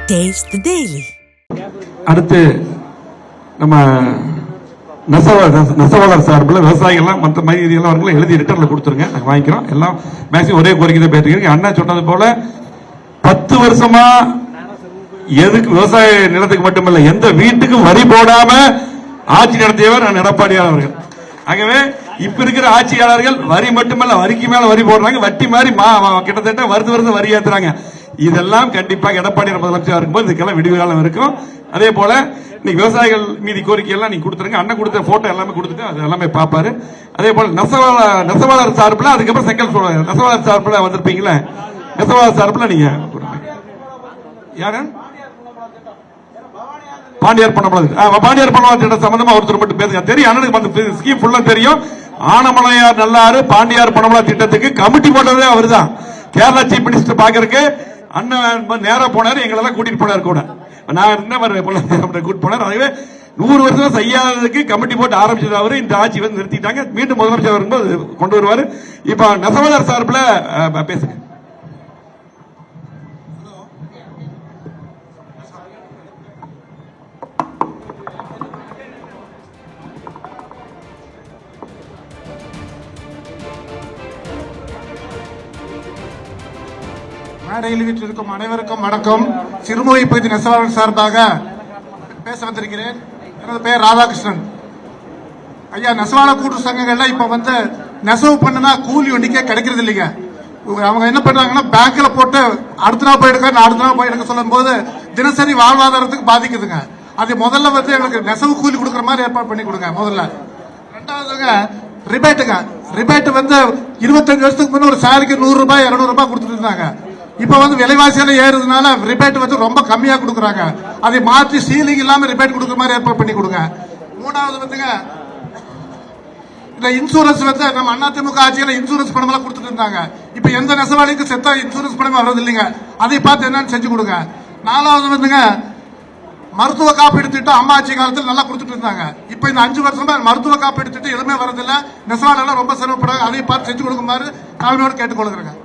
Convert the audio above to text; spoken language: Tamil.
Taste the Daily. அடுத்து நம்ம நெசவாளர் சார்பில் விவசாயிகள்லாம் மற்ற மதியெல்லாம் அவங்களை எழுதி ரிட்டர்ல கொடுத்துருங்க, நாங்கள் வாங்கிக்கிறோம். எல்லாம் மேக்ஸிமம் ஒரே கோரிக்கை தான் பேசிக்கிறீங்க. அண்ணா சொன்னது போல 10 வருஷமா எதுக்கு விவசாய நிலத்துக்கு மட்டுமல்ல எந்த வீட்டுக்கும் வரி போடாம ஆட்சி நடத்தியவர் எடப்பாடியார் அவர்கள். ஆகவே இப்ப இருக்கிற ஆட்சியாளர்கள் வரி மட்டுமல்ல வரிக்கு மேல வரி போடுறாங்க, வட்டி மாதிரி கிட்டத்தட்ட வருஷம் வரி ஏத்துறாங்க. இதெல்லாம் கண்டிப்பாக எடப்பாடியார் முதலமைச்சர் இருக்கும்போது இதுக்கெல்லாம் விடுவு காலம் இருக்கும். அதே போல இன்னைக்கு விவசாயிகள் மீதி கோரிக்கை எல்லாம் நீங்க கொடுத்துருங்க. அண்ணன் கொடுத்த போட்டோ எல்லாமே கொடுத்துட்டு அது எல்லாமே பாப்பாரு. அதே போல நெசவாளர் சார்பில் அதுக்கப்புறம் செங்கல் சொல்றாங்க. நெசவாளர் சார்பில் வந்திருப்பீங்களா? நெசவாளர் சார்பில் நீங்க யாரு? பாண்டியார் பணமளா திட்டம் சம்பந்தமா ஒருத்தர் மட்டும் பேசுங்க. தெரியும் அண்ணனுக்கு ஸ்கீம் ஃபுல்லா தெரியும். ஆனமலையார் நல்லாறு பாண்டியார் பணமளா திட்டத்துக்கு கமிட்டி போட்டதே அவர் தான். கேரளா சீஃப் மினிஸ்டர் பாக்குறதுக்கு அண்ணன் நேரா போனாரு, எங்களெல்லாம் கூட்டிட்டு போனார் கூட. நான் கூட்டிட்டு போனார். ஆகவே 100 வருஷம் செய்யாததுக்கு கமிட்டி போட்டு ஆரம்பிச்சது அவரு. இந்த ஆட்சி வந்து நிறுத்திட்டாங்க. மீண்டும் முதலமைச்சர் வரும்போது கொண்டு வருவாரு. இப்ப நெசவாளர் சார்பில் பேசுங்க. மேடையில் வீட்டிற்கும் அனைவருக்கும் வணக்கம். சிறுமுகை பகுதி நெசவாளர் சார்பாக பேச வந்திருக்கிறேன். எனது பெயர் ராதாகிருஷ்ணன். ஐயா, நெசவாளர் கூட்டு சங்கங்கள்ல இப்ப வந்து நெசவு பண்ணுனா கூலி வண்டிக்கே கிடைக்கிறது இல்லைங்க. அவங்க என்ன பண்றாங்கன்னா பேங்க்ல போட்டு அடுத்த நாள் போயிடுங்க அடுத்த நாள் போயிடுங்க சொல்லும் போது தினசரி வாழ்வாதாரத்துக்கு பாதிக்குதுங்க. அது முதல்ல வந்து எங்களுக்கு நெசவு கூலி கொடுக்குற மாதிரி ஏற்பாடு பண்ணி கொடுங்க முதல்ல. ரெண்டாவதுங்க ரிபேட் வந்து 25 வருஷத்துக்கு முன்ன ஒரு சாரிக்கு 100 ரூபாய் 200 ரூபாய் கொடுத்துட்டு இருந்தாங்க. இப்ப வந்து விலைவாசியெல்லாம் ஏறுறதுனால ரிபேட் வந்து ரொம்ப கம்மியா கொடுக்குறாங்க. அதை மாற்றி சீலிங் இல்லாம ரிபேட் கொடுக்குற மாதிரி ஏற்பாடு பண்ணி கொடுங்க. மூணாவது வந்துங்க இந்த இன்சூரன்ஸ் வந்து நம்ம அதிமுக ஆட்சியில இன்சூரன்ஸ் பணம் எல்லாம் கொடுத்துட்டு இருந்தாங்க. இப்ப எந்த நெசவாளிக்கும் செத்தா இன்சூரன்ஸ் பணம் வர்றது இல்லைங்க. அதை பார்த்து என்னன்னு செஞ்சு கொடுங்க. நாலாவது வந்துங்க மருத்துவ காப்பீடு திட்டம் அம்மா ஆட்சி காலத்தில் நல்லா கொடுத்துட்டு இருந்தாங்க. இப்ப இந்த 5 வருஷமா மருத்துவ காப்பீடு திட்டம் எதுவுமே வரதில்லை. நெசவாளர்கள் ரொம்ப சிரமப்படுறாங்க. அதை பார்த்து செஞ்சு கொடுக்குமாறு தாழ்மையோடு கேட்டுக்கொள்கிறேன்.